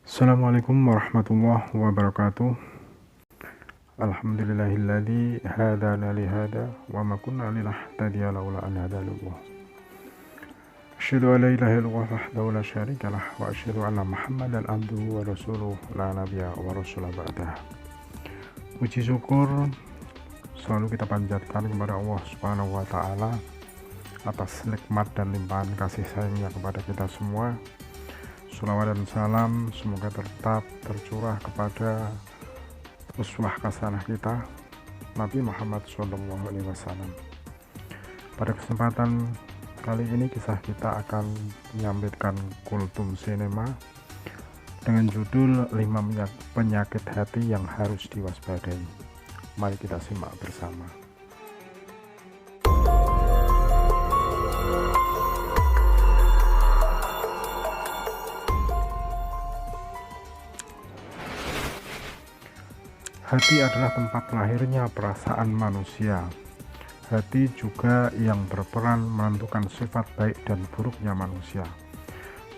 Assalamualaikum warahmatullahi wabarakatuh. Alhamdulillahilladzi hadana li hada wa ma kunna linahtadiya laula an hadallah. Asyhadu an la ilaha illallah wahdahu la syarikalah wa asyhadu anna Muhammadan abduhu wa rasuluhu la nabiyya wa rasula ba'dah. Puji syukur selalu kita panjatkan kepada Allah Subhanahu wa taala atas nikmat dan limpahan kasih sayangnya kepada kita semua. Shalawat dan salam semoga tetap tercurah kepada uswah hasanah kita Nabi Muhammad SAW. Pada kesempatan kali ini kisah kita akan menyambitkan kultum sinema dengan judul 5 penyakit hati yang harus diwaspadai. Mari kita simak bersama. Hati adalah tempat lahirnya perasaan manusia. Hati juga yang berperan menentukan sifat baik dan buruknya manusia.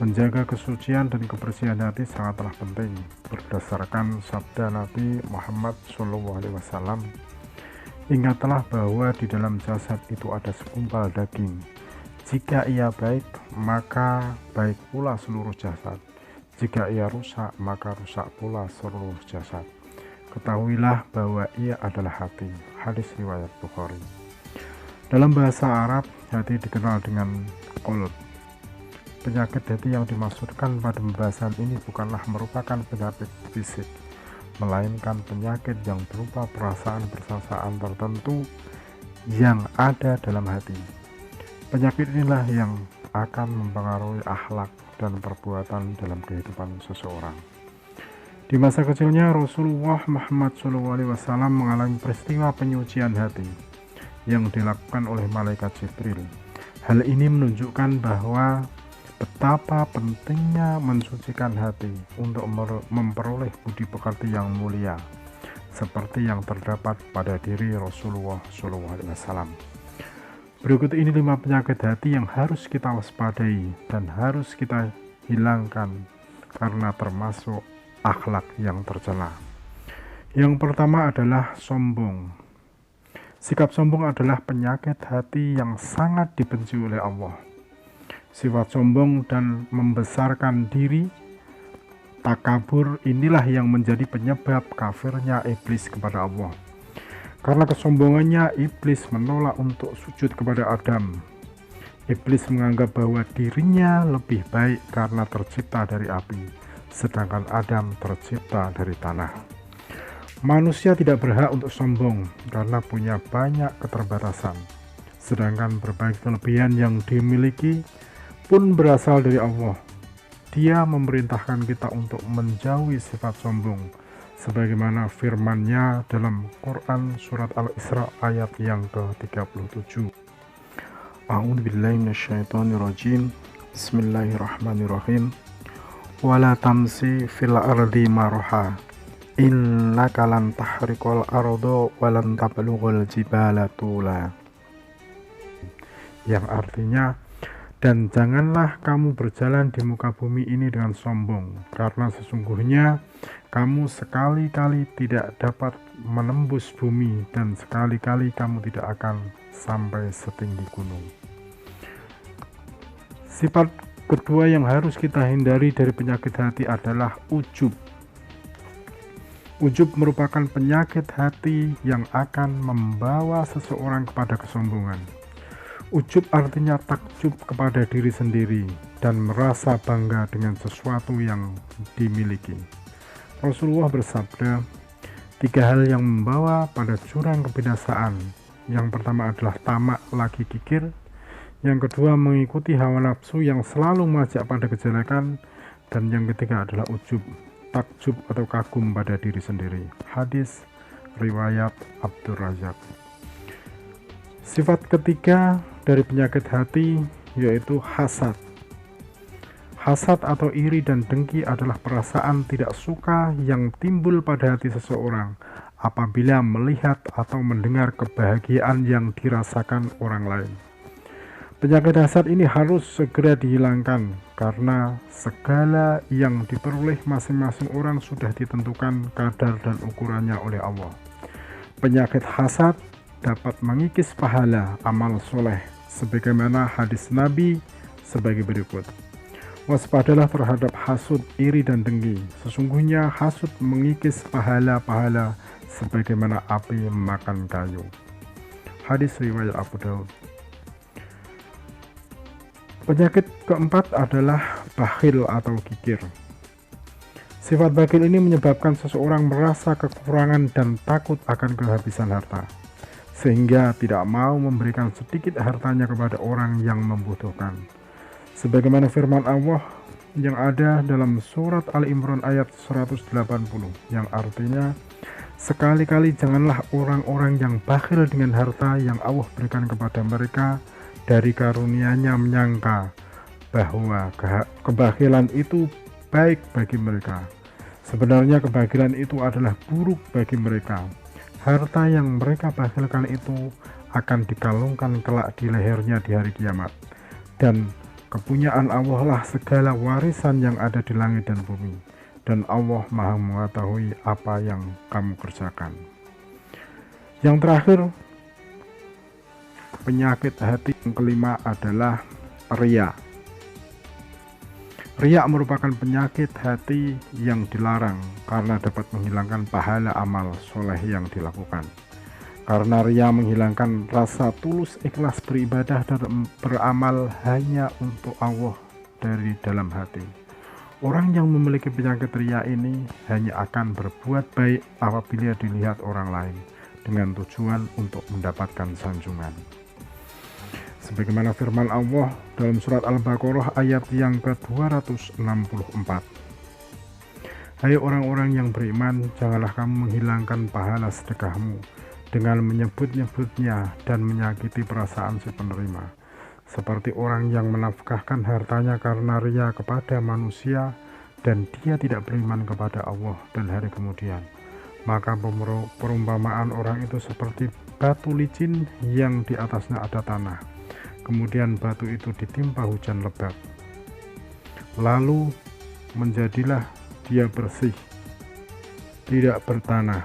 Menjaga kesucian dan kebersihan hati sangatlah penting. Berdasarkan sabda Nabi Muhammad SAW, ingatlah bahwa di dalam jasad itu ada segumpal daging. Jika ia baik, maka baik pula seluruh jasad. Jika ia rusak, maka rusak pula seluruh jasad. Ketahuilah bahwa ia adalah hati. Hadis riwayat Bukhari. Dalam bahasa Arab, hati dikenal dengan qalb. Penyakit hati yang dimaksudkan pada pembahasan ini bukanlah merupakan penyakit fisik, melainkan penyakit yang berupa perasaan tertentu yang ada dalam hati. Penyakit inilah yang akan mempengaruhi akhlak dan perbuatan dalam kehidupan seseorang. Di masa kecilnya Rasulullah Muhammad SAW mengalami peristiwa penyucian hati yang dilakukan oleh malaikat Jibril. Hal ini menunjukkan bahwa betapa pentingnya mensucikan hati untuk memperoleh budi pekerti yang mulia, seperti yang terdapat pada diri Rasulullah SAW. Berikut ini 5 penyakit hati yang harus kita waspadai dan harus kita hilangkan karena termasuk akhlak yang tercela. Yang pertama adalah sombong. Sikap sombong adalah penyakit hati yang sangat dibenci oleh Allah. Sifat sombong dan membesarkan diri, takabur, inilah yang menjadi penyebab kafirnya iblis kepada Allah. Karena kesombongannya, iblis menolak untuk sujud kepada Adam. Iblis menganggap bahwa dirinya lebih baik karena tercipta dari api, sedangkan Adam tercipta dari tanah. Manusia tidak berhak untuk sombong karena punya banyak keterbatasan, sedangkan berbagai kelebihan yang dimiliki pun berasal dari Allah. Dia memerintahkan kita untuk menjauhi sifat sombong, sebagaimana firman-Nya dalam Quran surat Al-Isra ayat yang ke-37. A'udzubillahi minasyaitonirrajim. Bismillahirrahmanirrahim. Wala tamsi fil ardi marha innaka lan tahriqal arda walan tablughal jibala tula, yang artinya, dan janganlah kamu berjalan di muka bumi ini dengan sombong, karena sesungguhnya kamu sekali-kali tidak dapat menembus bumi dan sekali-kali kamu tidak akan sampai setinggi gunung. Sifat kedua yang harus kita hindari dari penyakit hati adalah ujub. Ujub merupakan penyakit hati yang akan membawa seseorang kepada kesombongan. Ujub artinya takjub kepada diri sendiri dan merasa bangga dengan sesuatu yang dimiliki. Rasulullah bersabda, 3 hal yang membawa pada jurang kebinasaan. Yang pertama adalah tamak lagi kikir. Yang kedua mengikuti hawa nafsu yang selalu mengajak pada kejelekan, dan yang ketiga adalah ujub, takjub atau kagum pada diri sendiri. Hadis riwayat Abdur Razak. Sifat ketiga dari penyakit hati yaitu hasad. Hasad atau iri dan dengki adalah perasaan tidak suka yang timbul pada hati seseorang apabila melihat atau mendengar kebahagiaan yang dirasakan orang lain. Penyakit hasad ini harus segera dihilangkan karena segala yang diperoleh masing-masing orang sudah ditentukan kadar dan ukurannya oleh Allah. Penyakit hasad dapat mengikis pahala amal soleh sebagaimana hadis Nabi sebagai berikut. Waspadalah terhadap hasud, iri dan dengki. Sesungguhnya hasud mengikis pahala-pahala sebagaimana api memakan kayu. Hadis riwayat Abu Daud. Penyakit keempat adalah bakhil atau kikir. Sifat bakhil ini menyebabkan seseorang merasa kekurangan dan takut akan kehabisan harta, sehingga tidak mau memberikan sedikit hartanya kepada orang yang membutuhkan. Sebagaimana firman Allah yang ada dalam surat Ali Imran ayat 180, yang artinya, sekali-kali janganlah orang-orang yang bakhil dengan harta yang Allah berikan kepada mereka dari karunia-Nya menyangka bahwa kebakhilan itu baik bagi mereka. Sebenarnya kebakhilan itu adalah buruk bagi mereka. Harta yang mereka bakhilkan itu akan dikalungkan kelak di lehernya di hari kiamat. Dan kepunyaan Allah lah segala warisan yang ada di langit dan bumi. Dan Allah Maha mengetahui apa yang kamu kerjakan. Yang terakhir, penyakit hati yang kelima adalah riya. Riya merupakan penyakit hati yang dilarang karena dapat menghilangkan pahala amal soleh yang dilakukan. Karena riya menghilangkan rasa tulus ikhlas beribadah dan beramal hanya untuk Allah dari dalam hati. Orang yang memiliki penyakit riya ini hanya akan berbuat baik apabila dilihat orang lain dengan tujuan untuk mendapatkan sanjungan. Sebagaimana firman Allah dalam surat Al-Baqarah ayat yang ke-264. Hai orang-orang yang beriman, janganlah kamu menghilangkan pahala sedekahmu dengan menyebut-nyebutnya dan menyakiti perasaan si penerima, seperti orang yang menafkahkan hartanya karena riya kepada manusia dan dia tidak beriman kepada Allah dan hari kemudian. Maka perumpamaan orang itu seperti batu licin yang di atasnya ada tanah. Kemudian batu itu ditimpa hujan lebat, lalu menjadilah dia bersih, tidak bertanah.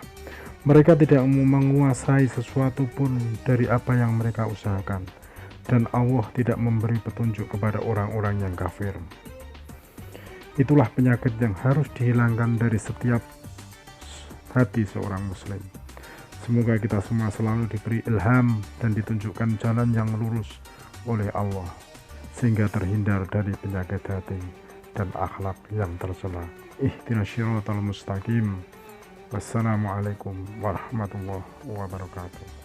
Mereka tidak menguasai sesuatu pun dari apa yang mereka usahakan, dan Allah tidak memberi petunjuk kepada orang-orang yang kafir. Itulah penyakit yang harus dihilangkan dari setiap hati seorang muslim. Semoga kita semua selalu diberi ilham dan ditunjukkan jalan yang lurus oleh Allah, sehingga terhindar dari penyakit hati dan akhlak yang tercela. Ihdinas syiratal mustaqim. Wassalamualaikum warahmatullahi wabarakatuh.